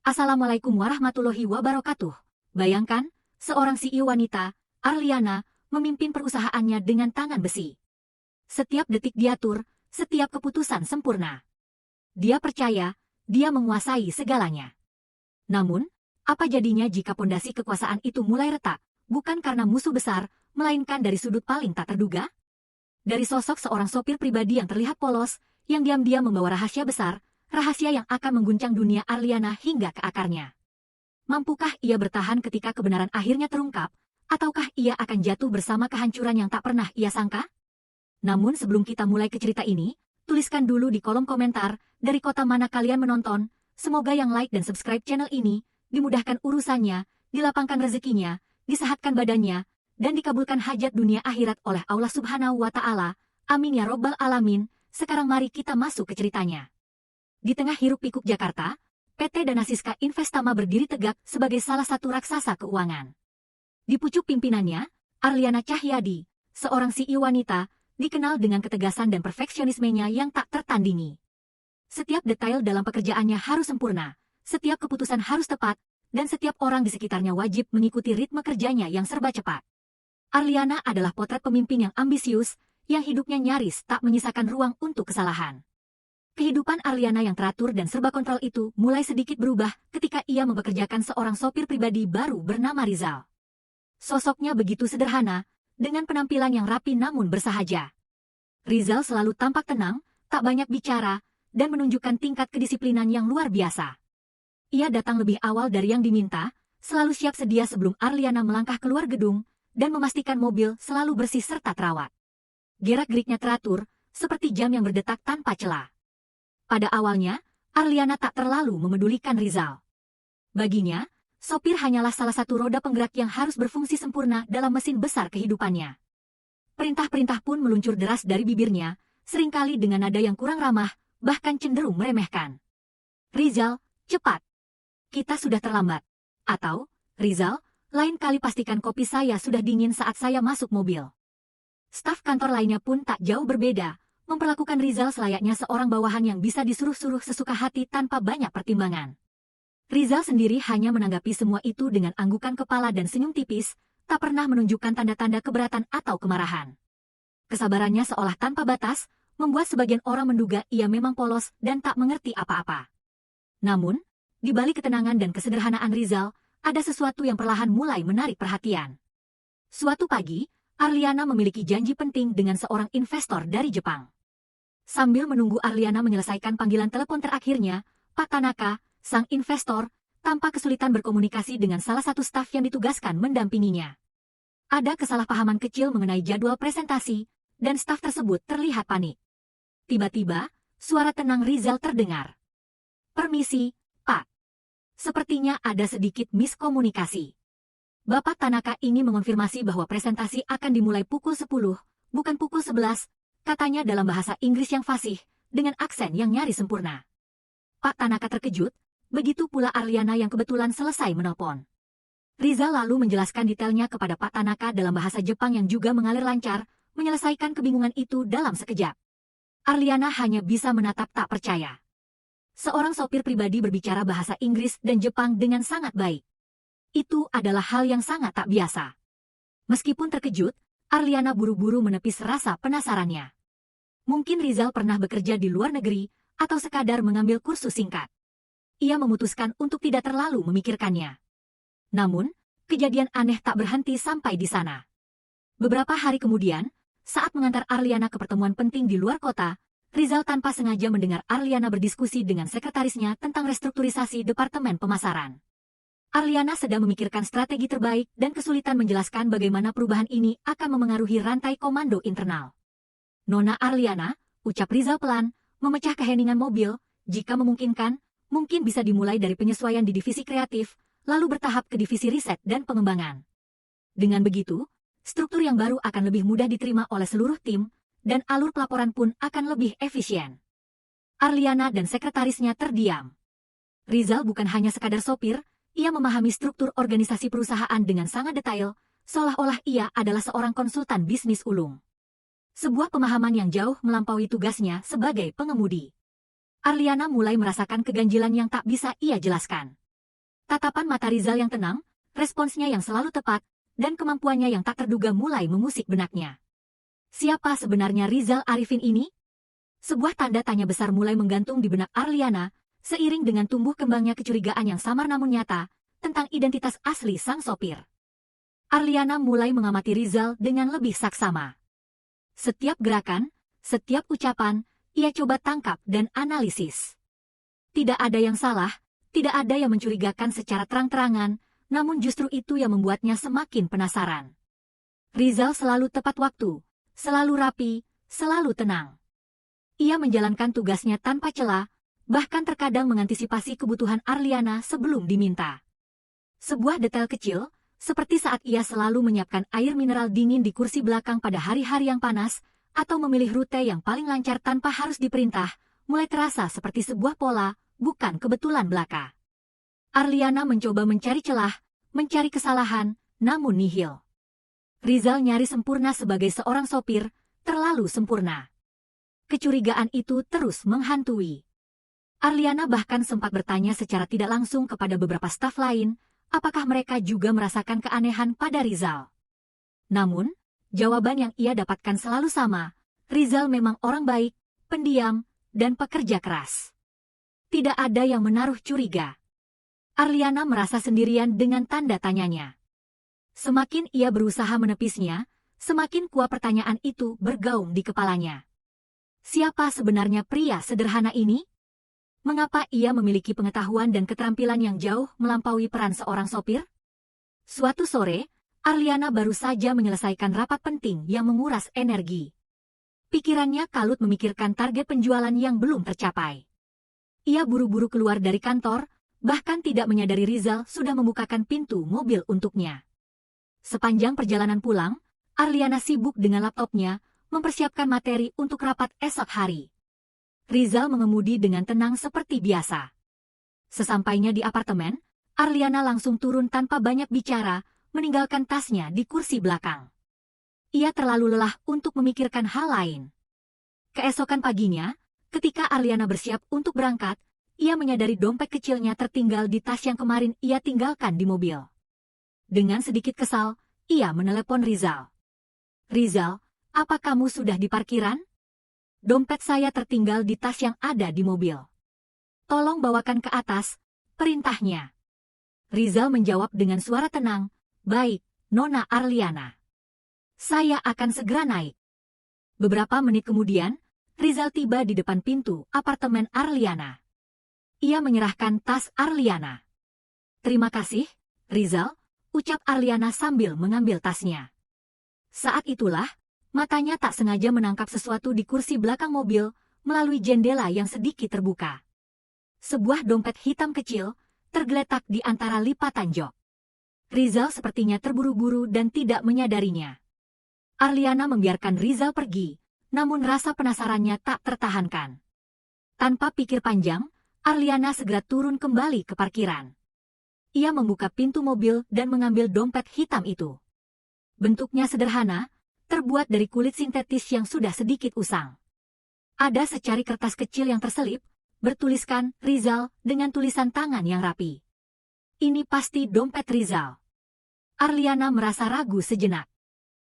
Assalamualaikum warahmatullahi wabarakatuh. Bayangkan, seorang CEO wanita, Arliana, memimpin perusahaannya dengan tangan besi. Setiap detik diatur, setiap keputusan sempurna. Dia percaya, dia menguasai segalanya. Namun, apa jadinya jika pondasi kekuasaan itu mulai retak, bukan karena musuh besar, melainkan dari sudut paling tak terduga? Dari sosok seorang sopir pribadi yang terlihat polos, yang diam-diam membawa rahasia besar, rahasia yang akan mengguncang dunia Arliana hingga ke akarnya. Mampukah ia bertahan ketika kebenaran akhirnya terungkap, ataukah ia akan jatuh bersama kehancuran yang tak pernah ia sangka? Namun sebelum kita mulai ke cerita ini, tuliskan dulu di kolom komentar, dari kota mana kalian menonton. Semoga yang like dan subscribe channel ini, dimudahkan urusannya, dilapangkan rezekinya, disehatkan badannya, dan dikabulkan hajat dunia akhirat oleh Allah Subhanahu wa Ta'ala. Amin ya Robbal Alamin. Sekarang mari kita masuk ke ceritanya. Di tengah hiruk-pikuk Jakarta, PT Dana Siska Investama berdiri tegak sebagai salah satu raksasa keuangan. Di pucuk pimpinannya, Arliana Cahyadi, seorang CEO wanita, dikenal dengan ketegasan dan perfeksionismenya yang tak tertandingi. Setiap detail dalam pekerjaannya harus sempurna, setiap keputusan harus tepat, dan setiap orang di sekitarnya wajib mengikuti ritme kerjanya yang serba cepat. Arliana adalah potret pemimpin yang ambisius, yang hidupnya nyaris tak menyisakan ruang untuk kesalahan. Kehidupan Arliana yang teratur dan serba kontrol itu mulai sedikit berubah ketika ia mempekerjakan seorang sopir pribadi baru bernama Rizal. Sosoknya begitu sederhana, dengan penampilan yang rapi namun bersahaja. Rizal selalu tampak tenang, tak banyak bicara, dan menunjukkan tingkat kedisiplinan yang luar biasa. Ia datang lebih awal dari yang diminta, selalu siap sedia sebelum Arliana melangkah keluar gedung, dan memastikan mobil selalu bersih serta terawat. Gerak-geriknya teratur, seperti jam yang berdetak tanpa celah. Pada awalnya, Arliana tak terlalu memedulikan Rizal. Baginya, sopir hanyalah salah satu roda penggerak yang harus berfungsi sempurna dalam mesin besar kehidupannya. Perintah-perintah pun meluncur deras dari bibirnya, seringkali dengan nada yang kurang ramah, bahkan cenderung meremehkan. Rizal, cepat! Kita sudah terlambat. Atau, Rizal, lain kali pastikan kopi saya sudah dingin saat saya masuk mobil. Staf kantor lainnya pun tak jauh berbeda, memperlakukan Rizal selayaknya seorang bawahan yang bisa disuruh-suruh sesuka hati tanpa banyak pertimbangan. Rizal sendiri hanya menanggapi semua itu dengan anggukan kepala dan senyum tipis, tak pernah menunjukkan tanda-tanda keberatan atau kemarahan. Kesabarannya seolah tanpa batas, membuat sebagian orang menduga ia memang polos dan tak mengerti apa-apa. Namun, di balik ketenangan dan kesederhanaan Rizal, ada sesuatu yang perlahan mulai menarik perhatian. Suatu pagi, Arliana memiliki janji penting dengan seorang investor dari Jepang. Sambil menunggu Arliana menyelesaikan panggilan telepon terakhirnya, Pak Tanaka, sang investor, tanpa kesulitan berkomunikasi dengan salah satu staf yang ditugaskan mendampinginya. Ada kesalahpahaman kecil mengenai jadwal presentasi, dan staf tersebut terlihat panik. Tiba-tiba, suara tenang Rizal terdengar. Permisi, Pak. Sepertinya ada sedikit miskomunikasi. Bapak Tanaka ingin mengonfirmasi bahwa presentasi akan dimulai pukul 10, bukan pukul 11, katanya dalam bahasa Inggris yang fasih, dengan aksen yang nyaris sempurna. Pak Tanaka terkejut, begitu pula Arliana yang kebetulan selesai menelpon. Rizal lalu menjelaskan detailnya kepada Pak Tanaka dalam bahasa Jepang yang juga mengalir lancar, menyelesaikan kebingungan itu dalam sekejap. Arliana hanya bisa menatap tak percaya. Seorang sopir pribadi berbicara bahasa Inggris dan Jepang dengan sangat baik. Itu adalah hal yang sangat tak biasa. Meskipun terkejut, Arliana buru-buru menepis rasa penasarannya. Mungkin Rizal pernah bekerja di luar negeri, atau sekadar mengambil kursus singkat. Ia memutuskan untuk tidak terlalu memikirkannya. Namun, kejadian aneh tak berhenti sampai di sana. Beberapa hari kemudian, saat mengantar Arliana ke pertemuan penting di luar kota, Rizal tanpa sengaja mendengar Arliana berdiskusi dengan sekretarisnya tentang restrukturisasi Departemen Pemasaran. Arliana sedang memikirkan strategi terbaik dan kesulitan menjelaskan bagaimana perubahan ini akan memengaruhi rantai komando internal. Nona Arliana, ucap Rizal pelan, memecah keheningan mobil, jika memungkinkan, mungkin bisa dimulai dari penyesuaian di divisi kreatif, lalu bertahap ke divisi riset dan pengembangan. Dengan begitu, struktur yang baru akan lebih mudah diterima oleh seluruh tim, dan alur pelaporan pun akan lebih efisien. Arliana dan sekretarisnya terdiam. Rizal bukan hanya sekadar sopir, ia memahami struktur organisasi perusahaan dengan sangat detail, seolah-olah ia adalah seorang konsultan bisnis ulung. Sebuah pemahaman yang jauh melampaui tugasnya sebagai pengemudi. Arliana mulai merasakan keganjilan yang tak bisa ia jelaskan. Tatapan mata Rizal yang tenang, responsnya yang selalu tepat, dan kemampuannya yang tak terduga mulai mengusik benaknya. Siapa sebenarnya Rizal Arifin ini? Sebuah tanda tanya besar mulai menggantung di benak Arliana, seiring dengan tumbuh kembangnya kecurigaan yang samar namun nyata, tentang identitas asli sang sopir. Arliana mulai mengamati Rizal dengan lebih saksama. Setiap gerakan, setiap ucapan, ia coba tangkap dan analisis. Tidak ada yang salah, tidak ada yang mencurigakan secara terang-terangan, namun justru itu yang membuatnya semakin penasaran. Rizal selalu tepat waktu, selalu rapi, selalu tenang. Ia menjalankan tugasnya tanpa celah, bahkan terkadang mengantisipasi kebutuhan Arliana sebelum diminta. Sebuah detail kecil, seperti saat ia selalu menyiapkan air mineral dingin di kursi belakang pada hari-hari yang panas, atau memilih rute yang paling lancar tanpa harus diperintah, mulai terasa seperti sebuah pola, bukan kebetulan belaka. Arliana mencoba mencari celah, mencari kesalahan, namun nihil. Rizal nyaris sempurna sebagai seorang sopir, terlalu sempurna. Kecurigaan itu terus menghantui. Arliana bahkan sempat bertanya secara tidak langsung kepada beberapa staf lain, apakah mereka juga merasakan keanehan pada Rizal. Namun, jawaban yang ia dapatkan selalu sama, Rizal memang orang baik, pendiam, dan pekerja keras. Tidak ada yang menaruh curiga. Arliana merasa sendirian dengan tanda tanyanya. Semakin ia berusaha menepisnya, semakin kuat pertanyaan itu bergaung di kepalanya. Siapa sebenarnya pria sederhana ini? Mengapa ia memiliki pengetahuan dan keterampilan yang jauh melampaui peran seorang sopir? Suatu sore, Arliana baru saja menyelesaikan rapat penting yang menguras energi. Pikirannya kalut memikirkan target penjualan yang belum tercapai. Ia buru-buru keluar dari kantor, bahkan tidak menyadari Rizal sudah membukakan pintu mobil untuknya. Sepanjang perjalanan pulang, Arliana sibuk dengan laptopnya, mempersiapkan materi untuk rapat esok hari. Rizal mengemudi dengan tenang seperti biasa. Sesampainya di apartemen, Arliana langsung turun tanpa banyak bicara, meninggalkan tasnya di kursi belakang. Ia terlalu lelah untuk memikirkan hal lain. Keesokan paginya, ketika Arliana bersiap untuk berangkat, ia menyadari dompet kecilnya tertinggal di tas yang kemarin ia tinggalkan di mobil. Dengan sedikit kesal, ia menelepon Rizal. "Rizal, apa kamu sudah di parkiran? Dompet saya tertinggal di tas yang ada di mobil. Tolong bawakan ke atas," perintahnya. Rizal menjawab dengan suara tenang, "Baik, Nona Arliana. Saya akan segera naik." Beberapa menit kemudian, Rizal tiba di depan pintu apartemen Arliana. Ia menyerahkan tas Arliana. "Terima kasih, Rizal," ucap Arliana sambil mengambil tasnya. Saat itulah, matanya tak sengaja menangkap sesuatu di kursi belakang mobil, melalui jendela yang sedikit terbuka. Sebuah dompet hitam kecil, tergeletak di antara lipatan jok. Rizal sepertinya terburu-buru dan tidak menyadarinya. Arliana membiarkan Rizal pergi, namun rasa penasarannya tak tertahankan. Tanpa pikir panjang, Arliana segera turun kembali ke parkiran. Ia membuka pintu mobil dan mengambil dompet hitam itu. Bentuknya sederhana, terbuat dari kulit sintetis yang sudah sedikit usang. Ada secari kertas kecil yang terselip, bertuliskan Rizal dengan tulisan tangan yang rapi. Ini pasti dompet Rizal. Arliana merasa ragu sejenak.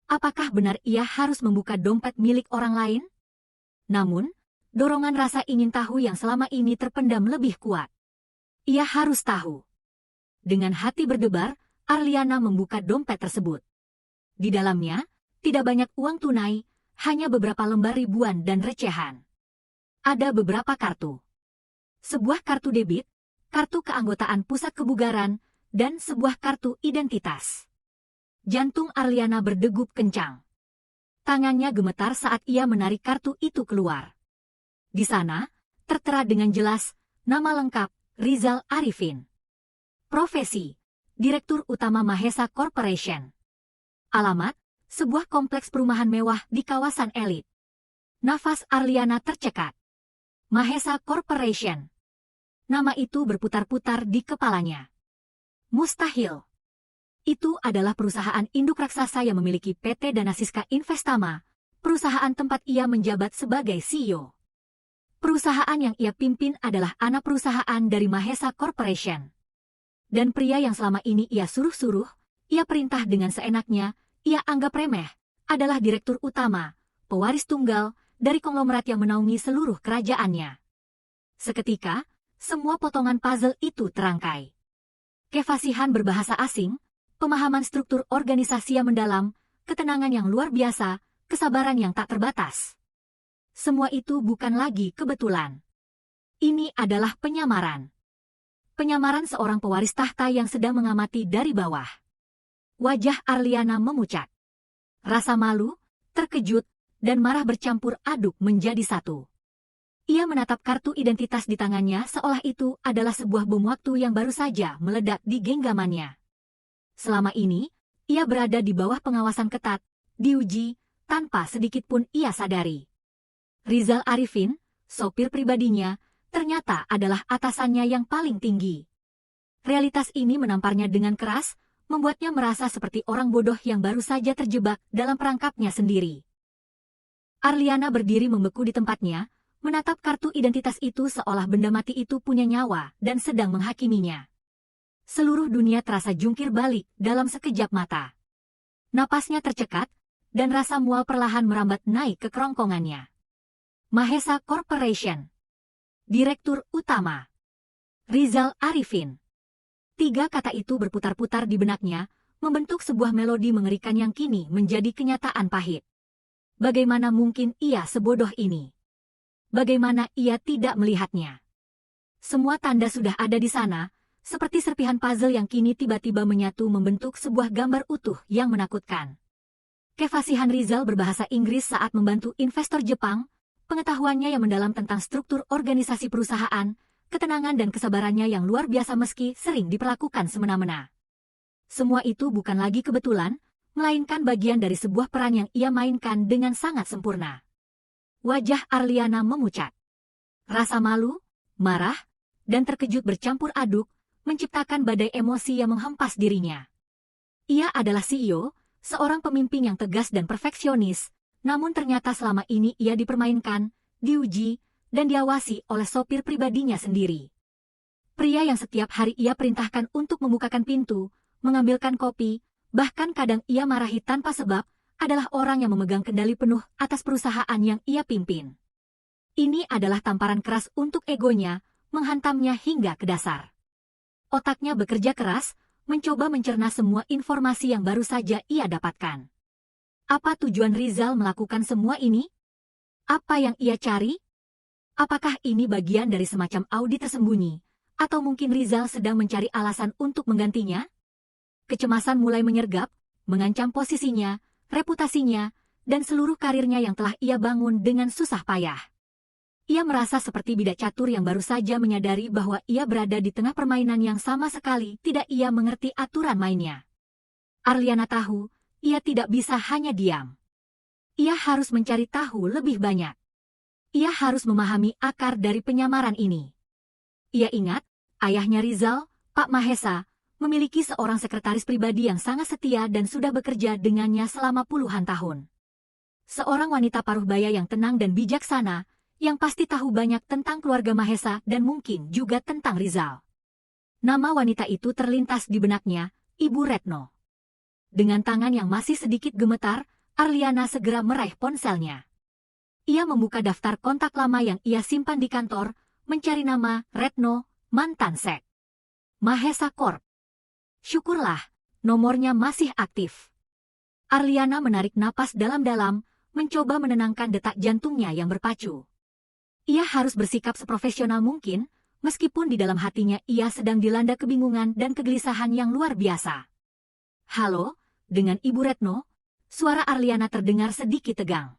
Apakah benar ia harus membuka dompet milik orang lain? Namun, dorongan rasa ingin tahu yang selama ini terpendam lebih kuat. Ia harus tahu. Dengan hati berdebar, Arliana membuka dompet tersebut. Di dalamnya, tidak banyak uang tunai, hanya beberapa lembar ribuan dan recehan. Ada beberapa kartu. Sebuah kartu debit, kartu keanggotaan pusat kebugaran, dan sebuah kartu identitas. Jantung Arliana berdegup kencang. Tangannya gemetar saat ia menarik kartu itu keluar. Di sana, tertera dengan jelas, nama lengkap, Rizal Arifin. Profesi, Direktur Utama Mahesa Corporation. Alamat, sebuah kompleks perumahan mewah di kawasan elit. Nafas Arliana tercekat. Mahesa Corporation. Nama itu berputar-putar di kepalanya. Mustahil. Itu adalah perusahaan induk raksasa yang memiliki PT Danasiska Investama, perusahaan tempat ia menjabat sebagai CEO. Perusahaan yang ia pimpin adalah anak perusahaan dari Mahesa Corporation. Dan pria yang selama ini ia suruh-suruh, ia perintah dengan seenaknya, ia anggap remeh, adalah direktur utama, pewaris tunggal, dari konglomerat yang menaungi seluruh kerajaannya. Seketika, semua potongan puzzle itu terangkai. Kefasihan berbahasa asing, pemahaman struktur organisasi yang mendalam, ketenangan yang luar biasa, kesabaran yang tak terbatas. Semua itu bukan lagi kebetulan. Ini adalah penyamaran. Penyamaran seorang pewaris tahta yang sedang mengamati dari bawah. Wajah Arliana memucat. Rasa malu, terkejut, dan marah bercampur aduk menjadi satu. Ia menatap kartu identitas di tangannya seolah itu adalah sebuah bom waktu yang baru saja meledak di genggamannya. Selama ini, ia berada di bawah pengawasan ketat, diuji, tanpa sedikit pun ia sadari. Rizal Arifin, sopir pribadinya, ternyata adalah atasannya yang paling tinggi. Realitas ini menamparnya dengan keras, membuatnya merasa seperti orang bodoh yang baru saja terjebak dalam perangkapnya sendiri. Arliana berdiri membeku di tempatnya, menatap kartu identitas itu seolah benda mati itu punya nyawa dan sedang menghakiminya. Seluruh dunia terasa jungkir balik dalam sekejap mata. Napasnya tercekat, dan rasa mual perlahan merambat naik ke kerongkongannya. Mahesa Corporation. Direktur Utama. Rizal Arifin. 3 kata itu berputar-putar di benaknya, membentuk sebuah melodi mengerikan yang kini menjadi kenyataan pahit. Bagaimana mungkin ia sebodoh ini? Bagaimana ia tidak melihatnya? Semua tanda sudah ada di sana, seperti serpihan puzzle yang kini tiba-tiba menyatu membentuk sebuah gambar utuh yang menakutkan. Kefasihan Rizal berbahasa Inggris saat membantu investor Jepang, pengetahuannya yang mendalam tentang struktur organisasi perusahaan, ketenangan dan kesabarannya yang luar biasa meski sering diperlakukan semena-mena. Semua itu bukan lagi kebetulan, melainkan bagian dari sebuah peran yang ia mainkan dengan sangat sempurna. Wajah Arliana memucat. Rasa malu, marah, dan terkejut bercampur aduk, menciptakan badai emosi yang menghempas dirinya. Ia adalah CEO, seorang pemimpin yang tegas dan perfeksionis, namun ternyata selama ini ia dipermainkan, diuji, dan diawasi oleh sopir pribadinya sendiri. Pria yang setiap hari ia perintahkan untuk membukakan pintu, mengambilkan kopi, bahkan kadang ia marahi tanpa sebab, adalah orang yang memegang kendali penuh atas perusahaan yang ia pimpin. Ini adalah tamparan keras untuk egonya, menghantamnya hingga ke dasar. Otaknya bekerja keras, mencoba mencerna semua informasi yang baru saja ia dapatkan. Apa tujuan Rizal melakukan semua ini? Apa yang ia cari? Apakah ini bagian dari semacam audit tersembunyi? Atau mungkin Rizal sedang mencari alasan untuk menggantinya? Kecemasan mulai menyergap, mengancam posisinya, reputasinya, dan seluruh karirnya yang telah ia bangun dengan susah payah. Ia merasa seperti bidak catur yang baru saja menyadari bahwa ia berada di tengah permainan yang sama sekali tidak ia mengerti aturan mainnya. Arliana tahu, ia tidak bisa hanya diam. Ia harus mencari tahu lebih banyak. Ia harus memahami akar dari penyamaran ini. Ia ingat, ayahnya Rizal, Pak Mahesa, memiliki seorang sekretaris pribadi yang sangat setia dan sudah bekerja dengannya selama puluhan tahun. Seorang wanita paruhbaya yang tenang dan bijaksana, yang pasti tahu banyak tentang keluarga Mahesa dan mungkin juga tentang Rizal. Nama wanita itu terlintas di benaknya, Ibu Retno. Dengan tangan yang masih sedikit gemetar, Arliana segera meraih ponselnya. Ia membuka daftar kontak lama yang ia simpan di kantor, mencari nama Retno, mantan sek Mahesa Corp. Syukurlah, nomornya masih aktif. Arliana menarik napas dalam-dalam, mencoba menenangkan detak jantungnya yang berpacu. Ia harus bersikap seprofesional mungkin, meskipun di dalam hatinya ia sedang dilanda kebingungan dan kegelisahan yang luar biasa. Halo, dengan Ibu Retno, suara Arliana terdengar sedikit tegang.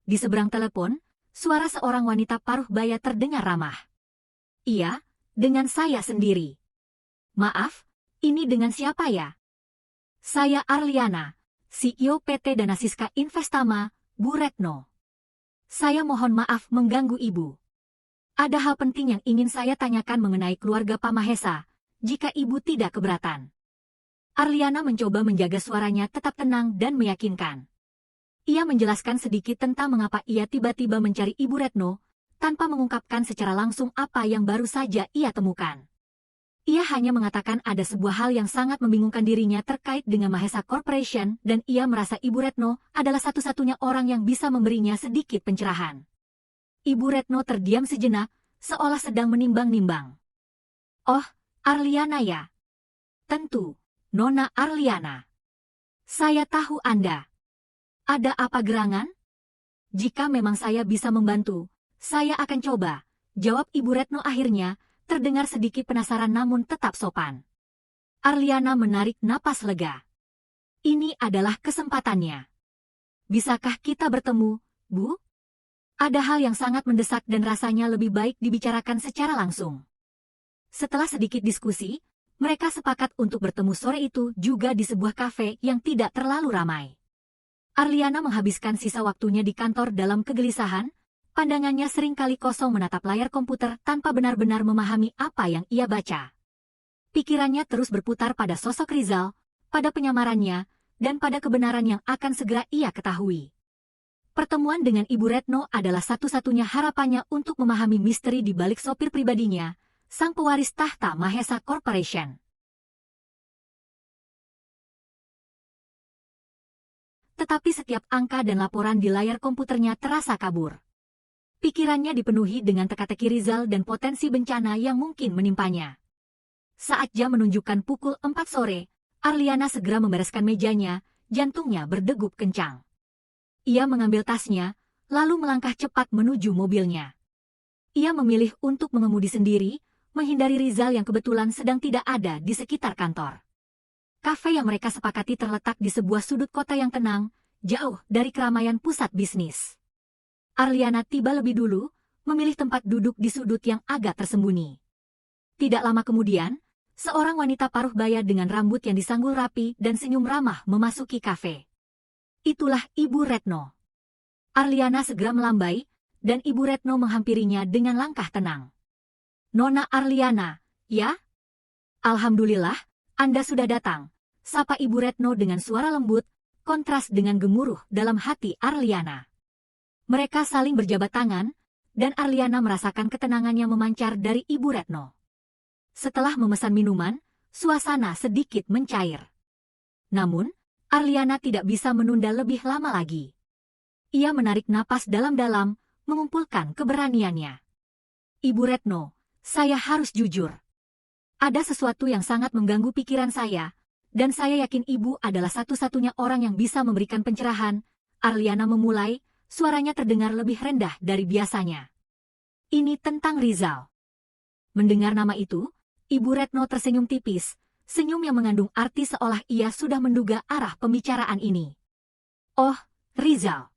Di seberang telepon, suara seorang wanita paruhbaya terdengar ramah. Iya, dengan saya sendiri. Maaf, ini dengan siapa ya? Saya Arliana, CEO PT Dana Siska Investama, Bu Retno. Saya mohon maaf mengganggu Ibu. Ada hal penting yang ingin saya tanyakan mengenai keluarga Pak Mahesa, jika Ibu tidak keberatan. Arliana mencoba menjaga suaranya tetap tenang dan meyakinkan. Ia menjelaskan sedikit tentang mengapa ia tiba-tiba mencari Ibu Retno, tanpa mengungkapkan secara langsung apa yang baru saja ia temukan. Ia hanya mengatakan ada sebuah hal yang sangat membingungkan dirinya terkait dengan Mahesa Corporation dan ia merasa Ibu Retno adalah satu-satunya orang yang bisa memberinya sedikit pencerahan. Ibu Retno terdiam sejenak, seolah sedang menimbang-nimbang. Oh, Arliana ya? Tentu, Nona Arliana. Saya tahu Anda. Ada apa gerangan? Jika memang saya bisa membantu, saya akan coba, jawab Ibu Retno akhirnya, terdengar sedikit penasaran namun tetap sopan. Arliana menarik napas lega. Ini adalah kesempatannya. Bisakah kita bertemu, Bu? Ada hal yang sangat mendesak dan rasanya lebih baik dibicarakan secara langsung. Setelah sedikit diskusi, mereka sepakat untuk bertemu sore itu juga di sebuah kafe yang tidak terlalu ramai. Arliana menghabiskan sisa waktunya di kantor dalam kegelisahan. Pandangannya seringkali kosong menatap layar komputer tanpa benar-benar memahami apa yang ia baca. Pikirannya terus berputar pada sosok Rizal, pada penyamarannya, dan pada kebenaran yang akan segera ia ketahui. Pertemuan dengan Ibu Retno adalah satu-satunya harapannya untuk memahami misteri di balik sopir pribadinya, sang pewaris tahta Mahesa Corporation. Tetapi setiap angka dan laporan di layar komputernya terasa kabur. Pikirannya dipenuhi dengan teka-teki Rizal dan potensi bencana yang mungkin menimpanya. Saat jam menunjukkan pukul 4 sore, Arliana segera membereskan mejanya, jantungnya berdegup kencang. Ia mengambil tasnya, lalu melangkah cepat menuju mobilnya. Ia memilih untuk mengemudi sendiri, menghindari Rizal yang kebetulan sedang tidak ada di sekitar kantor. Kafe yang mereka sepakati terletak di sebuah sudut kota yang tenang, jauh dari keramaian pusat bisnis. Arliana tiba lebih dulu, memilih tempat duduk di sudut yang agak tersembunyi. Tidak lama kemudian, seorang wanita paruh baya dengan rambut yang disanggul rapi dan senyum ramah memasuki kafe. Itulah Ibu Retno. Arliana segera melambai, dan Ibu Retno menghampirinya dengan langkah tenang. Nona Arliana, ya? Alhamdulillah, Anda sudah datang, sapa Ibu Retno dengan suara lembut, kontras dengan gemuruh dalam hati Arliana. Mereka saling berjabat tangan, dan Arliana merasakan ketenangannya memancar dari Ibu Retno. Setelah memesan minuman, suasana sedikit mencair. Namun, Arliana tidak bisa menunda lebih lama lagi. Ia menarik napas dalam-dalam, mengumpulkan keberaniannya. Ibu Retno, saya harus jujur. Ada sesuatu yang sangat mengganggu pikiran saya, dan saya yakin Ibu adalah satu-satunya orang yang bisa memberikan pencerahan. Arliana memulai, suaranya terdengar lebih rendah dari biasanya. Ini tentang Rizal. Mendengar nama itu, Ibu Retno tersenyum tipis, senyum yang mengandung arti seolah ia sudah menduga arah pembicaraan ini. Oh, Rizal.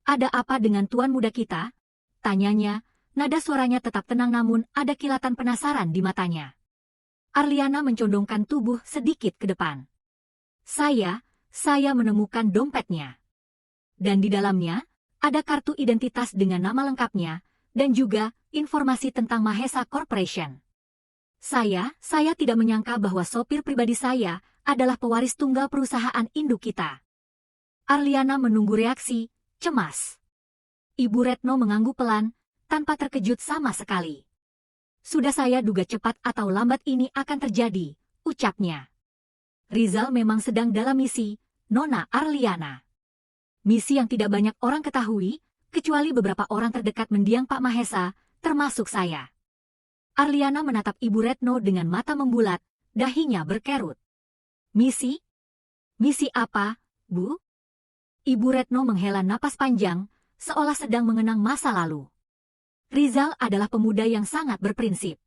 Ada apa dengan tuan muda kita? Tanyanya, nada suaranya tetap tenang namun ada kilatan penasaran di matanya. Arliana mencondongkan tubuh sedikit ke depan. Saya menemukan dompetnya. Dan di dalamnya, ada kartu identitas dengan nama lengkapnya, dan juga informasi tentang Mahesa Corporation. Saya tidak menyangka bahwa sopir pribadi saya adalah pewaris tunggal perusahaan induk kita. Arliana menunggu reaksi, cemas. Ibu Retno mengangguk pelan, tanpa terkejut sama sekali. Sudah saya duga cepat atau lambat ini akan terjadi, ucapnya. Rizal memang sedang dalam misi, Nona Arliana. Misi yang tidak banyak orang ketahui, kecuali beberapa orang terdekat mendiang Pak Mahesa, termasuk saya. Arliana menatap Ibu Retno dengan mata membulat, dahinya berkerut. Misi? Misi apa, Bu? Ibu Retno menghela napas panjang, seolah sedang mengenang masa lalu. Rizal adalah pemuda yang sangat berprinsip.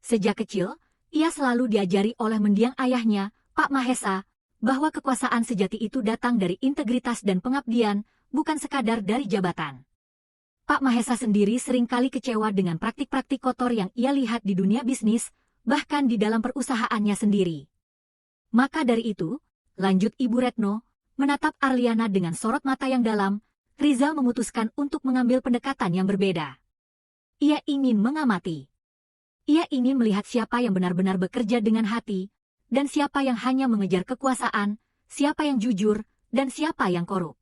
Sejak kecil, ia selalu diajari oleh mendiang ayahnya, Pak Mahesa, bahwa kekuasaan sejati itu datang dari integritas dan pengabdian, bukan sekadar dari jabatan. Pak Mahesa sendiri seringkali kecewa dengan praktik-praktik kotor yang ia lihat di dunia bisnis, bahkan di dalam perusahaannya sendiri. Maka dari itu, lanjut Ibu Retno, menatap Arliana dengan sorot mata yang dalam, Rizal memutuskan untuk mengambil pendekatan yang berbeda. Ia ingin mengamati. Ia ingin melihat siapa yang benar-benar bekerja dengan hati, dan siapa yang hanya mengejar kekuasaan, siapa yang jujur, dan siapa yang korup.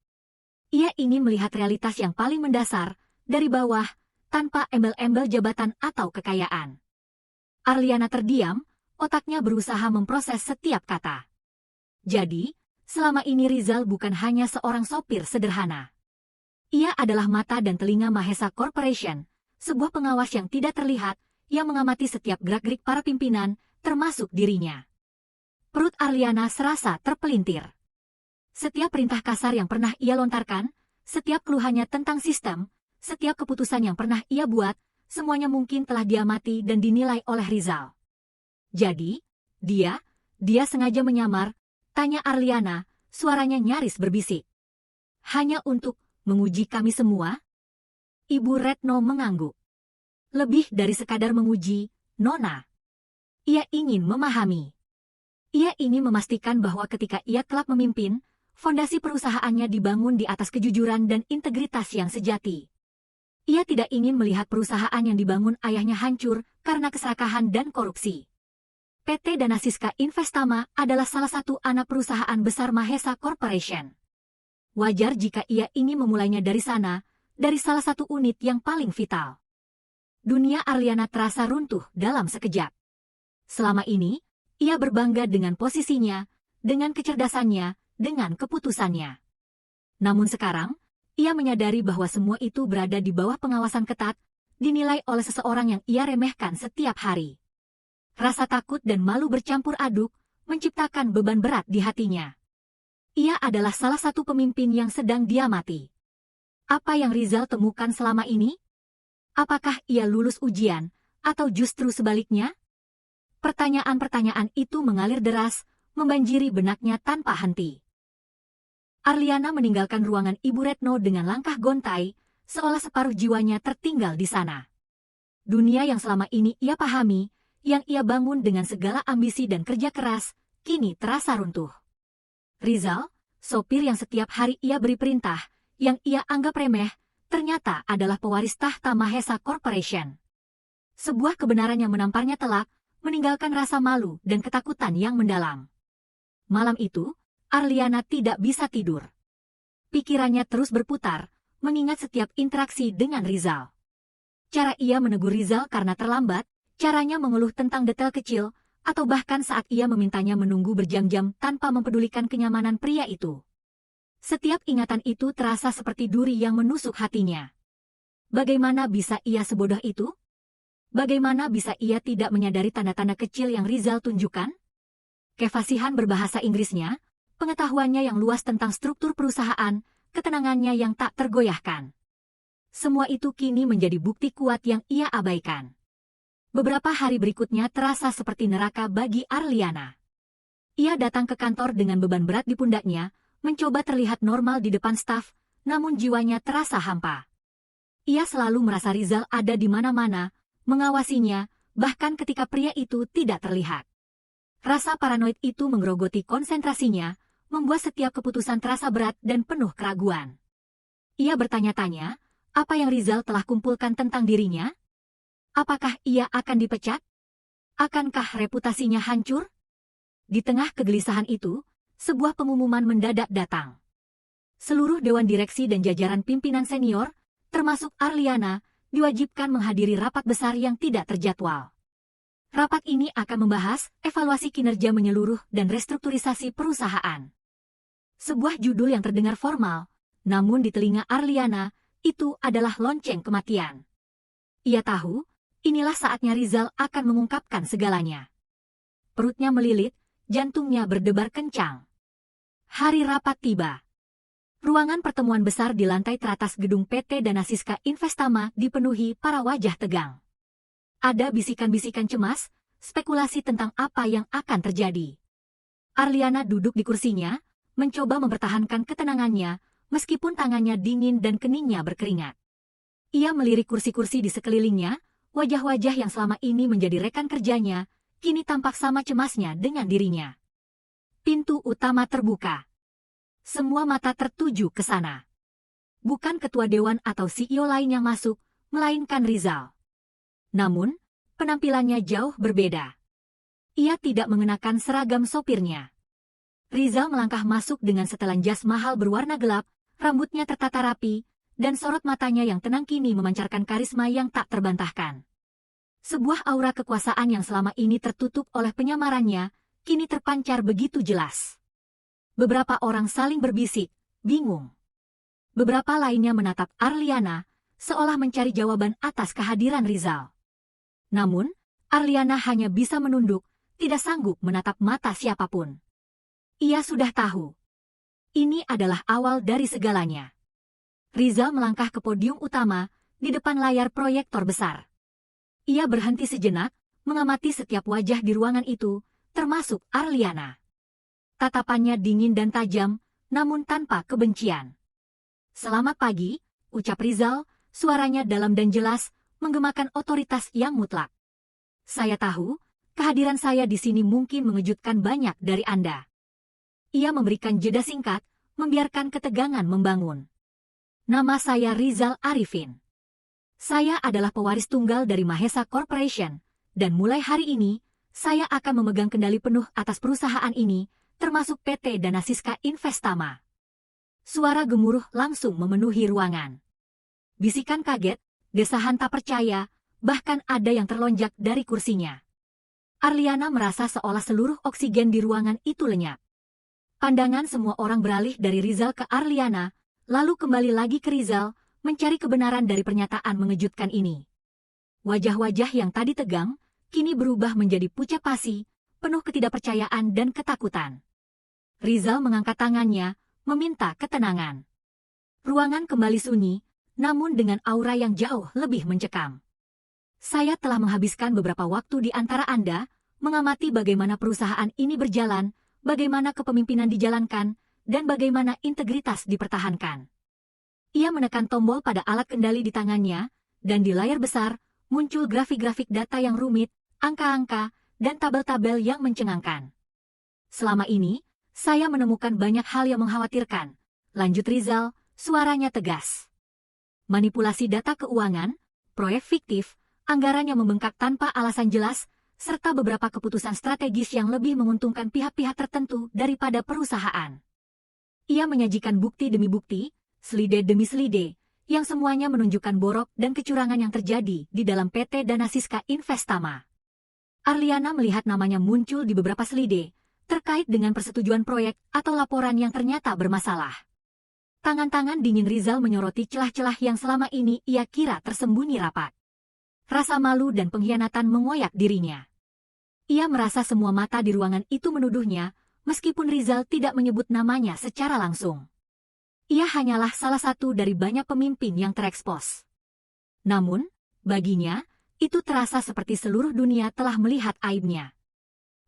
Ia ingin melihat realitas yang paling mendasar, dari bawah, tanpa embel-embel jabatan atau kekayaan. Arliana terdiam, otaknya berusaha memproses setiap kata. Jadi, selama ini Rizal bukan hanya seorang sopir sederhana. Ia adalah mata dan telinga Mahesa Corporation, sebuah pengawas yang tidak terlihat, yang mengamati setiap gerak-gerik para pimpinan, termasuk dirinya. Perut Arliana serasa terpelintir. Setiap perintah kasar yang pernah ia lontarkan, setiap keluhannya tentang sistem, setiap keputusan yang pernah ia buat, semuanya mungkin telah diamati dan dinilai oleh Rizal. Jadi, dia sengaja menyamar, tanya Arliana, suaranya nyaris berbisik. Hanya untuk menguji kami semua? Ibu Retno mengangguk. Lebih dari sekadar menguji, Nona. Ia ingin memahami. Ia ingin memastikan bahwa ketika ia kelak memimpin, fondasi perusahaannya dibangun di atas kejujuran dan integritas yang sejati. Ia tidak ingin melihat perusahaan yang dibangun ayahnya hancur karena keserakahan dan korupsi. PT Dana Siska Investama adalah salah satu anak perusahaan besar Mahesa Corporation. Wajar jika ia ingin memulainya dari sana, dari salah satu unit yang paling vital. Dunia Arliana terasa runtuh dalam sekejap. Selama ini, ia berbangga dengan posisinya, dengan kecerdasannya, dengan keputusannya. Namun sekarang, ia menyadari bahwa semua itu berada di bawah pengawasan ketat, dinilai oleh seseorang yang ia remehkan setiap hari. Rasa takut dan malu bercampur aduk, menciptakan beban berat di hatinya. Ia adalah salah satu pemimpin yang sedang diamati. Apa yang Rizal temukan selama ini? Apakah ia lulus ujian, atau justru sebaliknya? Pertanyaan-pertanyaan itu mengalir deras, membanjiri benaknya tanpa henti. Arliana meninggalkan ruangan Ibu Retno dengan langkah gontai, seolah separuh jiwanya tertinggal di sana. Dunia yang selama ini ia pahami, yang ia bangun dengan segala ambisi dan kerja keras, kini terasa runtuh. Rizal, sopir yang setiap hari ia beri perintah, yang ia anggap remeh, ternyata adalah pewaris tahta Mahesa Corporation. Sebuah kebenaran yang menamparnya telak, meninggalkan rasa malu dan ketakutan yang mendalam. Malam itu, Arliana tidak bisa tidur. Pikirannya terus berputar, mengingat setiap interaksi dengan Rizal. Cara ia menegur Rizal karena terlambat, caranya mengeluh tentang detail kecil, atau bahkan saat ia memintanya menunggu berjam-jam tanpa mempedulikan kenyamanan pria itu. Setiap ingatan itu terasa seperti duri yang menusuk hatinya. Bagaimana bisa ia sebodoh itu? Bagaimana bisa ia tidak menyadari tanda-tanda kecil yang Rizal tunjukkan? Kefasihan berbahasa Inggrisnya, pengetahuannya yang luas tentang struktur perusahaan, ketenangannya yang tak tergoyahkan. Semua itu kini menjadi bukti kuat yang ia abaikan. Beberapa hari berikutnya terasa seperti neraka bagi Arliana. Ia datang ke kantor dengan beban berat di pundaknya, mencoba terlihat normal di depan staf, namun jiwanya terasa hampa. Ia selalu merasa Rizal ada di mana-mana, mengawasinya, bahkan ketika pria itu tidak terlihat. Rasa paranoid itu menggerogoti konsentrasinya, membuat setiap keputusan terasa berat dan penuh keraguan. Ia bertanya-tanya, apa yang Rizal telah kumpulkan tentang dirinya? Apakah ia akan dipecat? Akankah reputasinya hancur? Di tengah kegelisahan itu, sebuah pengumuman mendadak datang. Seluruh dewan direksi dan jajaran pimpinan senior, termasuk Arliana, diwajibkan menghadiri rapat besar yang tidak terjadwal. Rapat ini akan membahas evaluasi kinerja menyeluruh dan restrukturisasi perusahaan. Sebuah judul yang terdengar formal, namun di telinga Arliana, itu adalah lonceng kematian. Ia tahu, inilah saatnya Rizal akan mengungkapkan segalanya. Perutnya melilit, jantungnya berdebar kencang. Hari rapat tiba. Ruangan pertemuan besar di lantai teratas gedung PT Dana Siska Investama dipenuhi para wajah tegang. Ada bisikan-bisikan cemas, spekulasi tentang apa yang akan terjadi. Arliana duduk di kursinya, mencoba mempertahankan ketenangannya, meskipun tangannya dingin dan keningnya berkeringat. Ia melirik kursi-kursi di sekelilingnya, wajah-wajah yang selama ini menjadi rekan kerjanya, kini tampak sama cemasnya dengan dirinya. Pintu utama terbuka. Semua mata tertuju ke sana. Bukan ketua dewan atau CEO lain yang masuk, melainkan Rizal. Namun, penampilannya jauh berbeda. Ia tidak mengenakan seragam sopirnya. Rizal melangkah masuk dengan setelan jas mahal berwarna gelap, rambutnya tertata rapi, dan sorot matanya yang tenang kini memancarkan karisma yang tak terbantahkan. Sebuah aura kekuasaan yang selama ini tertutup oleh penyamarannya, kini terpancar begitu jelas. Beberapa orang saling berbisik, bingung. Beberapa lainnya menatap Arliana, seolah mencari jawaban atas kehadiran Rizal. Namun, Arliana hanya bisa menunduk, tidak sanggup menatap mata siapapun. Ia sudah tahu. Ini adalah awal dari segalanya. Rizal melangkah ke podium utama, di depan layar proyektor besar. Ia berhenti sejenak, mengamati setiap wajah di ruangan itu, termasuk Arliana. Tatapannya dingin dan tajam, namun tanpa kebencian. "Selamat pagi," ucap Rizal, suaranya dalam dan jelas, menggemakan otoritas yang mutlak. "Saya tahu, kehadiran saya di sini mungkin mengejutkan banyak dari Anda." Ia memberikan jeda singkat, membiarkan ketegangan membangun. "Nama saya Rizal Arifin. Saya adalah pewaris tunggal dari Mahesa Corporation, dan mulai hari ini, saya akan memegang kendali penuh atas perusahaan ini, termasuk PT Danasiska Investama." Suara gemuruh langsung memenuhi ruangan. Bisikan kaget, desahan tak percaya, bahkan ada yang terlonjak dari kursinya. Arliana merasa seolah seluruh oksigen di ruangan itu lenyap. Pandangan semua orang beralih dari Rizal ke Arliana, lalu kembali lagi ke Rizal, mencari kebenaran dari pernyataan mengejutkan ini. Wajah-wajah yang tadi tegang, kini berubah menjadi pucat pasi, penuh ketidakpercayaan dan ketakutan. Rizal mengangkat tangannya, meminta ketenangan. Ruangan kembali sunyi, namun dengan aura yang jauh lebih mencekam. "Saya telah menghabiskan beberapa waktu di antara Anda, mengamati bagaimana perusahaan ini berjalan, bagaimana kepemimpinan dijalankan, dan bagaimana integritas dipertahankan." Ia menekan tombol pada alat kendali di tangannya, dan di layar besar, muncul grafik-grafik data yang rumit, angka-angka, dan tabel-tabel yang mencengangkan. "Selama ini, saya menemukan banyak hal yang mengkhawatirkan," lanjut Rizal, suaranya tegas. "Manipulasi data keuangan, proyek fiktif, anggaran yang membengkak tanpa alasan jelas, serta beberapa keputusan strategis yang lebih menguntungkan pihak-pihak tertentu daripada perusahaan." Ia menyajikan bukti demi bukti, selide demi selide, yang semuanya menunjukkan borok dan kecurangan yang terjadi di dalam PT Danasiska Investama. Arliana melihat namanya muncul di beberapa selide, terkait dengan persetujuan proyek atau laporan yang ternyata bermasalah. Tangan-tangan dingin Rizal menyoroti celah-celah yang selama ini ia kira tersembunyi rapat. Rasa malu dan pengkhianatan mengoyak dirinya. Ia merasa semua mata di ruangan itu menuduhnya, meskipun Rizal tidak menyebut namanya secara langsung. Ia hanyalah salah satu dari banyak pemimpin yang terekspos. Namun, baginya, itu terasa seperti seluruh dunia telah melihat aibnya.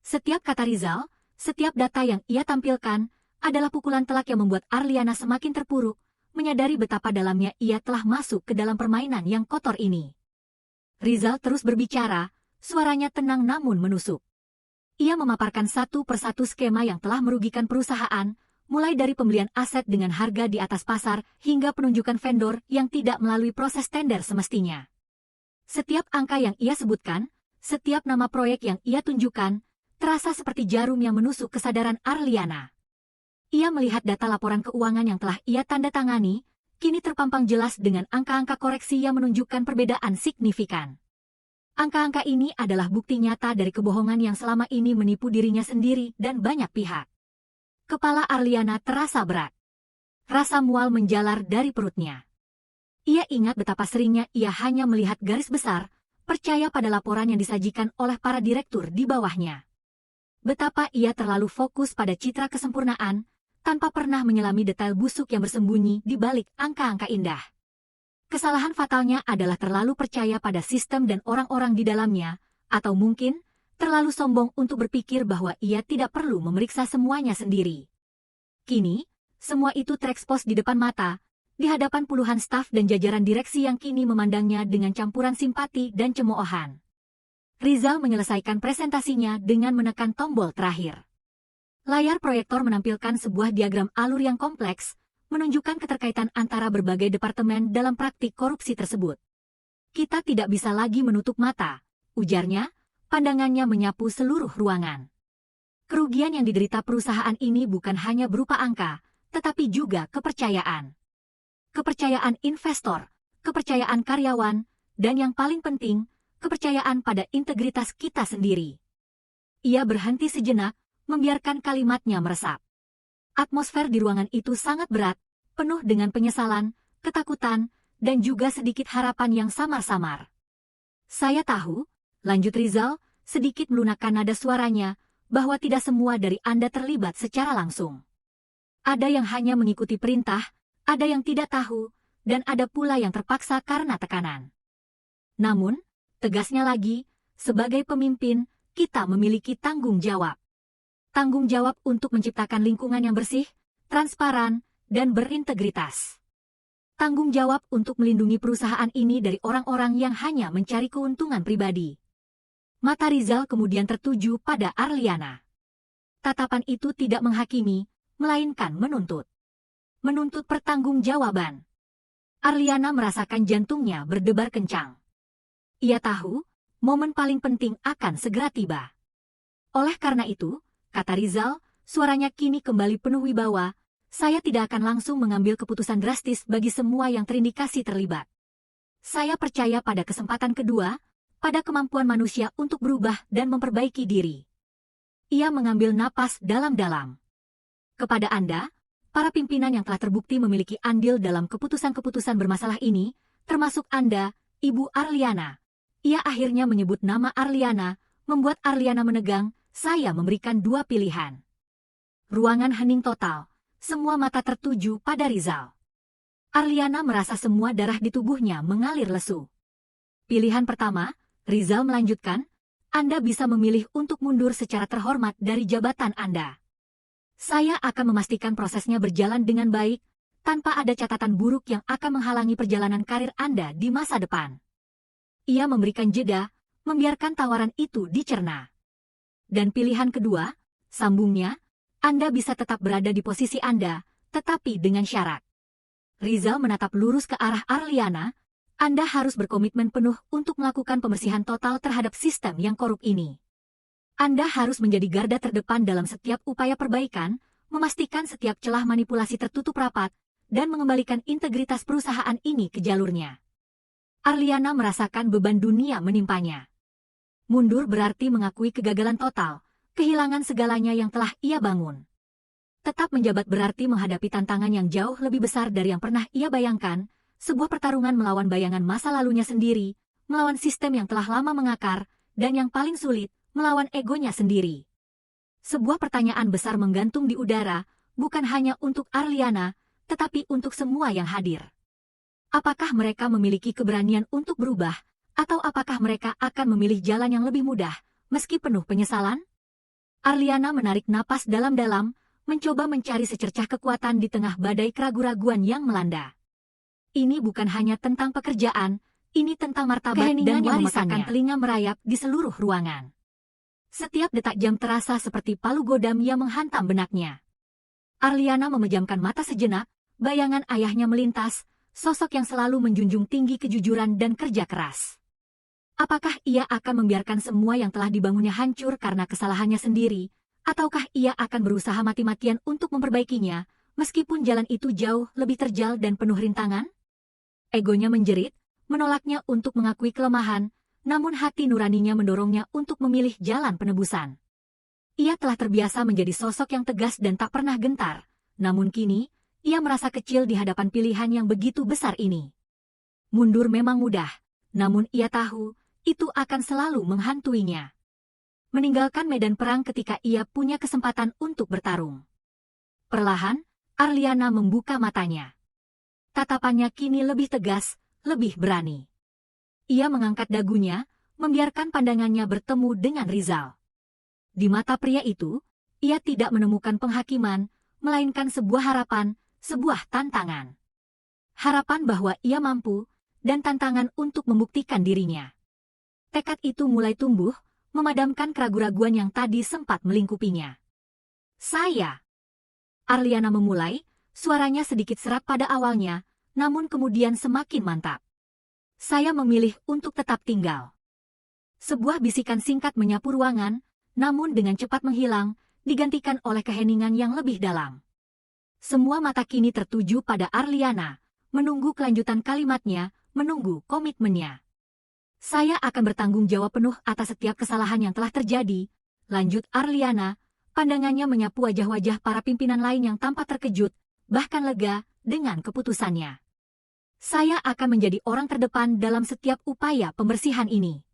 Setiap kata Rizal, setiap data yang ia tampilkan, adalah pukulan telak yang membuat Arliana semakin terpuruk, menyadari betapa dalamnya ia telah masuk ke dalam permainan yang kotor ini. Rizal terus berbicara, suaranya tenang namun menusuk. Ia memaparkan satu persatu skema yang telah merugikan perusahaan, mulai dari pembelian aset dengan harga di atas pasar hingga penunjukan vendor yang tidak melalui proses tender semestinya. Setiap angka yang ia sebutkan, setiap nama proyek yang ia tunjukkan, terasa seperti jarum yang menusuk kesadaran Arliana. Ia melihat data laporan keuangan yang telah ia tanda tangani, kini terpampang jelas dengan angka-angka koreksi yang menunjukkan perbedaan signifikan. Angka-angka ini adalah bukti nyata dari kebohongan yang selama ini menipu dirinya sendiri dan banyak pihak. Kepala Arliana terasa berat. Rasa mual menjalar dari perutnya. Ia ingat betapa seringnya ia hanya melihat garis besar, percaya pada laporan yang disajikan oleh para direktur di bawahnya. Betapa ia terlalu fokus pada citra kesempurnaan, tanpa pernah menyelami detail busuk yang bersembunyi di balik angka-angka indah. Kesalahan fatalnya adalah terlalu percaya pada sistem dan orang-orang di dalamnya, atau mungkin terlalu sombong untuk berpikir bahwa ia tidak perlu memeriksa semuanya sendiri. Kini, semua itu terekspos di depan mata, di hadapan puluhan staf dan jajaran direksi yang kini memandangnya dengan campuran simpati dan cemoohan. Rizal menyelesaikan presentasinya dengan menekan tombol terakhir. Layar proyektor menampilkan sebuah diagram alur yang kompleks, menunjukkan keterkaitan antara berbagai departemen dalam praktik korupsi tersebut. "Kita tidak bisa lagi menutup mata," ujarnya, pandangannya menyapu seluruh ruangan. Kerugian yang diderita perusahaan ini bukan hanya berupa angka, tetapi juga kepercayaan. Kepercayaan investor, kepercayaan karyawan, dan yang paling penting, kepercayaan pada integritas kita sendiri. Ia berhenti sejenak, membiarkan kalimatnya meresap. Atmosfer di ruangan itu sangat berat, penuh dengan penyesalan, ketakutan, dan juga sedikit harapan yang samar-samar. Saya tahu, lanjut Rizal, sedikit melunakkan nada suaranya, bahwa tidak semua dari Anda terlibat secara langsung. Ada yang hanya mengikuti perintah, ada yang tidak tahu, dan ada pula yang terpaksa karena tekanan. Namun, tegasnya lagi, sebagai pemimpin, kita memiliki tanggung jawab. Tanggung jawab untuk menciptakan lingkungan yang bersih, transparan, dan berintegritas. Tanggung jawab untuk melindungi perusahaan ini dari orang-orang yang hanya mencari keuntungan pribadi. Mata Rizal kemudian tertuju pada Arliana. Tatapan itu tidak menghakimi, melainkan menuntut. Menuntut pertanggungjawaban. Arliana merasakan jantungnya berdebar kencang. Ia tahu, momen paling penting akan segera tiba. Oleh karena itu, kata Rizal, suaranya kini kembali penuh wibawa, saya tidak akan langsung mengambil keputusan drastis bagi semua yang terindikasi terlibat. Saya percaya pada kesempatan kedua, pada kemampuan manusia untuk berubah dan memperbaiki diri. Ia mengambil napas dalam-dalam. Kepada Anda, para pimpinan yang telah terbukti memiliki andil dalam keputusan-keputusan bermasalah ini, termasuk Anda, Ibu Arliana. Ia akhirnya menyebut nama Arliana, membuat Arliana menegang. Saya memberikan dua pilihan. Ruangan hening total, semua mata tertuju pada Rizal. Arliana merasa semua darah di tubuhnya mengalir lesu. Pilihan pertama, Rizal melanjutkan, Anda bisa memilih untuk mundur secara terhormat dari jabatan Anda. Saya akan memastikan prosesnya berjalan dengan baik, tanpa ada catatan buruk yang akan menghalangi perjalanan karir Anda di masa depan. Ia memberikan jeda, membiarkan tawaran itu dicerna. Dan pilihan kedua, sambungnya, Anda bisa tetap berada di posisi Anda, tetapi dengan syarat. Rizal menatap lurus ke arah Arliana, Anda harus berkomitmen penuh untuk melakukan pembersihan total terhadap sistem yang korup ini. Anda harus menjadi garda terdepan dalam setiap upaya perbaikan, memastikan setiap celah manipulasi tertutup rapat, dan mengembalikan integritas perusahaan ini ke jalurnya. Arliana merasakan beban dunia menimpanya. Mundur berarti mengakui kegagalan total, kehilangan segalanya yang telah ia bangun. Tetap menjabat berarti menghadapi tantangan yang jauh lebih besar dari yang pernah ia bayangkan, sebuah pertarungan melawan bayangan masa lalunya sendiri, melawan sistem yang telah lama mengakar, dan yang paling sulit, melawan egonya sendiri. Sebuah pertanyaan besar menggantung di udara, bukan hanya untuk Arliana, tetapi untuk semua yang hadir. Apakah mereka memiliki keberanian untuk berubah, atau apakah mereka akan memilih jalan yang lebih mudah, meski penuh penyesalan? Arliana menarik napas dalam-dalam, mencoba mencari secercah kekuatan di tengah badai keraguan-raguan yang melanda. Ini bukan hanya tentang pekerjaan, ini tentang martabat dan warisannya. Telinga merayap di seluruh ruangan. Setiap detak jam terasa seperti palu godam yang menghantam benaknya. Arliana memejamkan mata sejenak, bayangan ayahnya melintas, sosok yang selalu menjunjung tinggi kejujuran dan kerja keras. Apakah ia akan membiarkan semua yang telah dibangunnya hancur karena kesalahannya sendiri, ataukah ia akan berusaha mati-matian untuk memperbaikinya, meskipun jalan itu jauh lebih terjal dan penuh rintangan? Egonya menjerit, menolaknya untuk mengakui kelemahan, namun hati nuraninya mendorongnya untuk memilih jalan penebusan. Ia telah terbiasa menjadi sosok yang tegas dan tak pernah gentar, namun kini, ia merasa kecil di hadapan pilihan yang begitu besar ini. Mundur memang mudah, namun ia tahu, itu akan selalu menghantuinya. Meninggalkan medan perang ketika ia punya kesempatan untuk bertarung. Perlahan, Arliana membuka matanya. Tatapannya kini lebih tegas, lebih berani. Ia mengangkat dagunya, membiarkan pandangannya bertemu dengan Rizal. Di mata pria itu, ia tidak menemukan penghakiman, melainkan sebuah harapan, sebuah tantangan. Harapan bahwa ia mampu, dan tantangan untuk membuktikan dirinya. Tekad itu mulai tumbuh, memadamkan keraguan-raguan yang tadi sempat melingkupinya. Saya. Arliana memulai, suaranya sedikit serak pada awalnya, namun kemudian semakin mantap. Saya memilih untuk tetap tinggal. Sebuah bisikan singkat menyapu ruangan, namun dengan cepat menghilang, digantikan oleh keheningan yang lebih dalam. Semua mata kini tertuju pada Arliana, menunggu kelanjutan kalimatnya, menunggu komitmennya. Saya akan bertanggung jawab penuh atas setiap kesalahan yang telah terjadi, lanjut Arliana, pandangannya menyapu wajah-wajah para pimpinan lain yang tampak terkejut, bahkan lega, dengan keputusannya. Saya akan menjadi orang terdepan dalam setiap upaya pembersihan ini.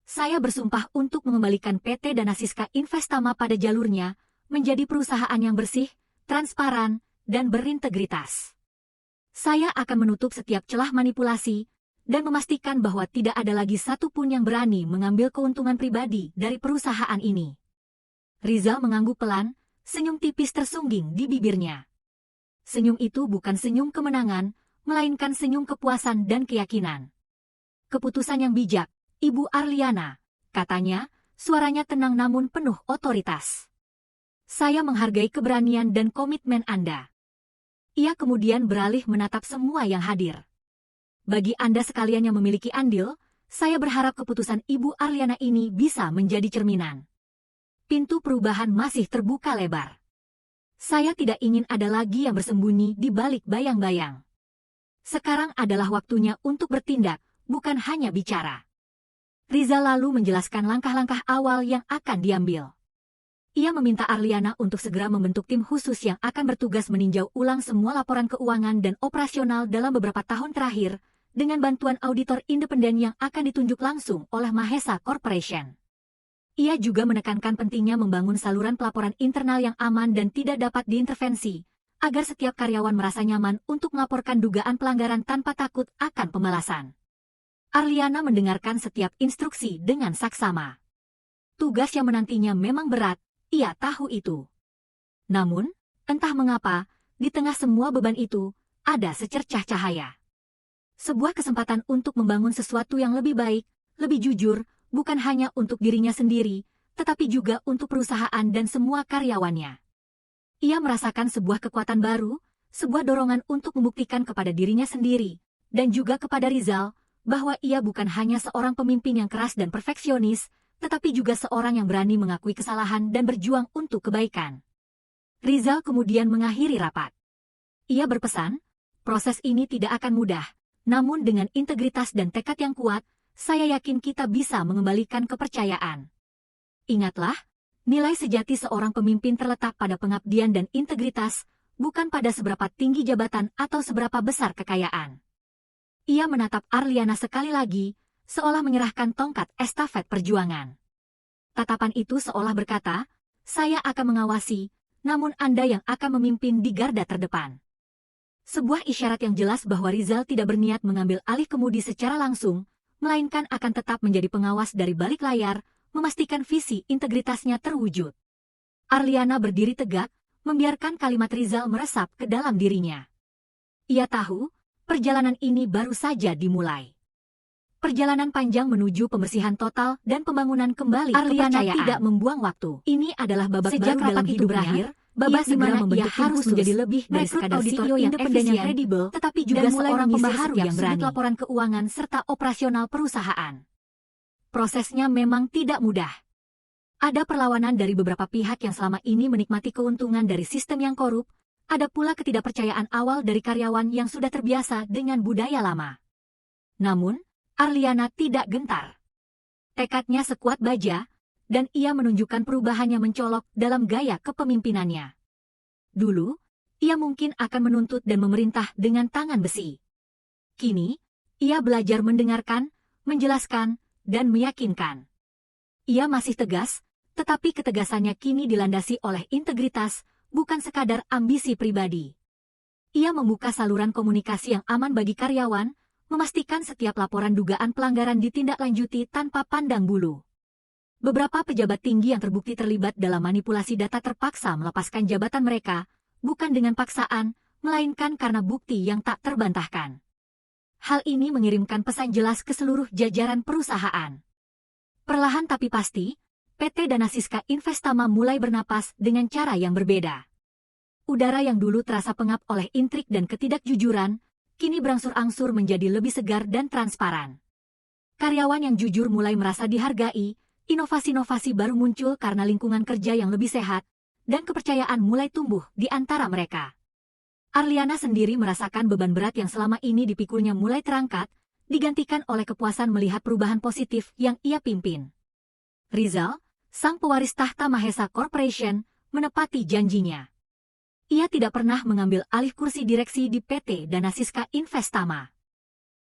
Saya bersumpah untuk mengembalikan PT Dana Siska Investama pada jalurnya, menjadi perusahaan yang bersih, transparan, dan berintegritas. Saya akan menutup setiap celah manipulasi, dan memastikan bahwa tidak ada lagi satupun yang berani mengambil keuntungan pribadi dari perusahaan ini. Rizal mengangguk pelan, senyum tipis tersungging di bibirnya. Senyum itu bukan senyum kemenangan, melainkan senyum kepuasan dan keyakinan. Keputusan yang bijak, Ibu Arliana, katanya, suaranya tenang namun penuh otoritas. Saya menghargai keberanian dan komitmen Anda. Ia kemudian beralih menatap semua yang hadir. Bagi Anda sekalian yang memiliki andil, saya berharap keputusan Ibu Arliana ini bisa menjadi cerminan. Pintu perubahan masih terbuka lebar. Saya tidak ingin ada lagi yang bersembunyi di balik bayang-bayang. Sekarang adalah waktunya untuk bertindak, bukan hanya bicara. Rizal lalu menjelaskan langkah-langkah awal yang akan diambil. Ia meminta Arliana untuk segera membentuk tim khusus yang akan bertugas meninjau ulang semua laporan keuangan dan operasional dalam beberapa tahun terakhir, dengan bantuan auditor independen yang akan ditunjuk langsung oleh Mahesa Corporation. Ia juga menekankan pentingnya membangun saluran pelaporan internal yang aman dan tidak dapat diintervensi, agar setiap karyawan merasa nyaman untuk melaporkan dugaan pelanggaran tanpa takut akan pembalasan. Arliana mendengarkan setiap instruksi dengan saksama. Tugas yang menantinya memang berat, ia tahu itu. Namun, entah mengapa, di tengah semua beban itu, ada secercah cahaya. Sebuah kesempatan untuk membangun sesuatu yang lebih baik, lebih jujur, bukan hanya untuk dirinya sendiri, tetapi juga untuk perusahaan dan semua karyawannya. Ia merasakan sebuah kekuatan baru, sebuah dorongan untuk membuktikan kepada dirinya sendiri, dan juga kepada Rizal, bahwa ia bukan hanya seorang pemimpin yang keras dan perfeksionis, tetapi juga seorang yang berani mengakui kesalahan dan berjuang untuk kebaikan. Rizal kemudian mengakhiri rapat. Ia berpesan, proses ini tidak akan mudah, namun dengan integritas dan tekad yang kuat, saya yakin kita bisa mengembalikan kepercayaan. Ingatlah, nilai sejati seorang pemimpin terletak pada pengabdian dan integritas, bukan pada seberapa tinggi jabatan atau seberapa besar kekayaan. Ia menatap Arliana sekali lagi, seolah menyerahkan tongkat estafet perjuangan. Tatapan itu seolah berkata, saya akan mengawasi, namun Anda yang akan memimpin di garda terdepan. Sebuah isyarat yang jelas bahwa Rizal tidak berniat mengambil alih kemudi secara langsung, melainkan akan tetap menjadi pengawas dari balik layar, memastikan visi integritasnya terwujud. Arliana berdiri tegak, membiarkan kalimat Rizal meresap ke dalam dirinya. Ia tahu, perjalanan ini baru saja dimulai. Perjalanan panjang menuju pembersihan total dan pembangunan kembali Arliana kepercayaan. Tidak membuang waktu. Ini adalah babak Sejak baru dalam hidupnya, berakhir, babak di mana ia harus menjadi lebih dari sekadar CEO yang independen yang kredibel, tetapi juga seorang pembaharu yang berani laporan keuangan serta operasional perusahaan. Prosesnya memang tidak mudah. Ada perlawanan dari beberapa pihak yang selama ini menikmati keuntungan dari sistem yang korup, ada pula ketidakpercayaan awal dari karyawan yang sudah terbiasa dengan budaya lama. Namun, Arliana tidak gentar. Tekadnya sekuat baja, dan ia menunjukkan perubahan yang mencolok dalam gaya kepemimpinannya. Dulu, ia mungkin akan menuntut dan memerintah dengan tangan besi. Kini, ia belajar mendengarkan, menjelaskan, dan meyakinkan. Ia masih tegas, tetapi ketegasannya kini dilandasi oleh integritas, bukan sekadar ambisi pribadi. Ia membuka saluran komunikasi yang aman bagi karyawan, memastikan setiap laporan dugaan pelanggaran ditindaklanjuti tanpa pandang bulu. Beberapa pejabat tinggi yang terbukti terlibat dalam manipulasi data terpaksa melepaskan jabatan mereka, bukan dengan paksaan, melainkan karena bukti yang tak terbantahkan. Hal ini mengirimkan pesan jelas ke seluruh jajaran perusahaan. Perlahan tapi pasti, PT Dana Siska Investama mulai bernapas dengan cara yang berbeda. Udara yang dulu terasa pengap oleh intrik dan ketidakjujuran, kini berangsur-angsur menjadi lebih segar dan transparan. Karyawan yang jujur mulai merasa dihargai, inovasi-inovasi baru muncul karena lingkungan kerja yang lebih sehat, dan kepercayaan mulai tumbuh di antara mereka. Arliana sendiri merasakan beban berat yang selama ini dipikulnya mulai terangkat, digantikan oleh kepuasan melihat perubahan positif yang ia pimpin. Rizal, sang pewaris tahta Mahesa Corporation, menepati janjinya. Ia tidak pernah mengambil alih kursi direksi di PT Dana Siska Investama.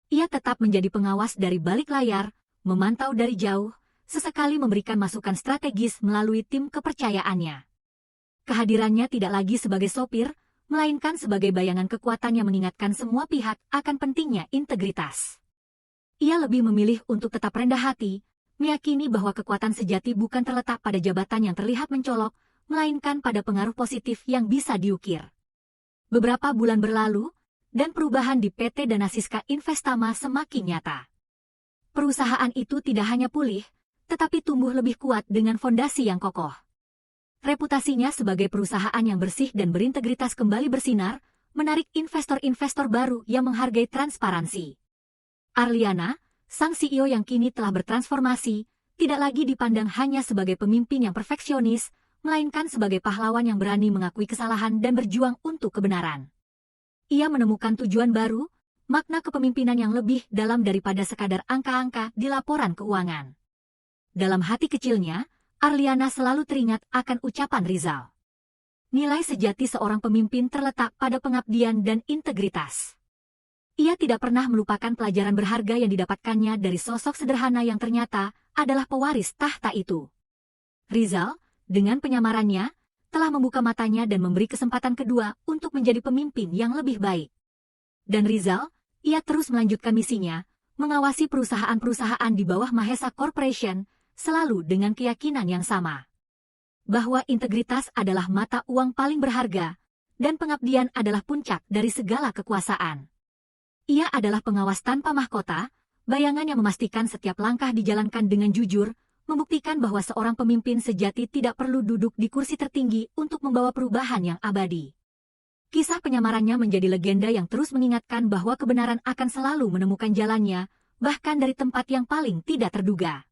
Ia tetap menjadi pengawas dari balik layar, memantau dari jauh, sesekali memberikan masukan strategis melalui tim kepercayaannya. Kehadirannya tidak lagi sebagai sopir, melainkan sebagai bayangan kekuatan yang mengingatkan semua pihak akan pentingnya integritas. Ia lebih memilih untuk tetap rendah hati, meyakini bahwa kekuatan sejati bukan terletak pada jabatan yang terlihat mencolok, melainkan pada pengaruh positif yang bisa diukir. Beberapa bulan berlalu, dan perubahan di PT Dana Siska Investama semakin nyata. Perusahaan itu tidak hanya pulih, tetapi tumbuh lebih kuat dengan fondasi yang kokoh. Reputasinya sebagai perusahaan yang bersih dan berintegritas kembali bersinar, menarik investor-investor baru yang menghargai transparansi. Arliana, sang CEO yang kini telah bertransformasi, tidak lagi dipandang hanya sebagai pemimpin yang perfeksionis, melainkan sebagai pahlawan yang berani mengakui kesalahan dan berjuang untuk kebenaran. Ia menemukan tujuan baru, makna kepemimpinan yang lebih dalam daripada sekadar angka-angka di laporan keuangan. Dalam hati kecilnya, Arliana selalu teringat akan ucapan Rizal. Nilai sejati seorang pemimpin terletak pada pengabdian dan integritas. Ia tidak pernah melupakan pelajaran berharga yang didapatkannya dari sosok sederhana yang ternyata adalah pewaris tahta itu. Rizal, dengan penyamarannya, telah membuka matanya dan memberi kesempatan kedua untuk menjadi pemimpin yang lebih baik. Dan Rizal, ia terus melanjutkan misinya, mengawasi perusahaan-perusahaan di bawah Mahesa Corporation, selalu dengan keyakinan yang sama. Bahwa integritas adalah mata uang paling berharga, dan pengabdian adalah puncak dari segala kekuasaan. Ia adalah pengawas tanpa mahkota, bayangan yang memastikan setiap langkah dijalankan dengan jujur, membuktikan bahwa seorang pemimpin sejati tidak perlu duduk di kursi tertinggi untuk membawa perubahan yang abadi. Kisah penyamarannya menjadi legenda yang terus mengingatkan bahwa kebenaran akan selalu menemukan jalannya, bahkan dari tempat yang paling tidak terduga.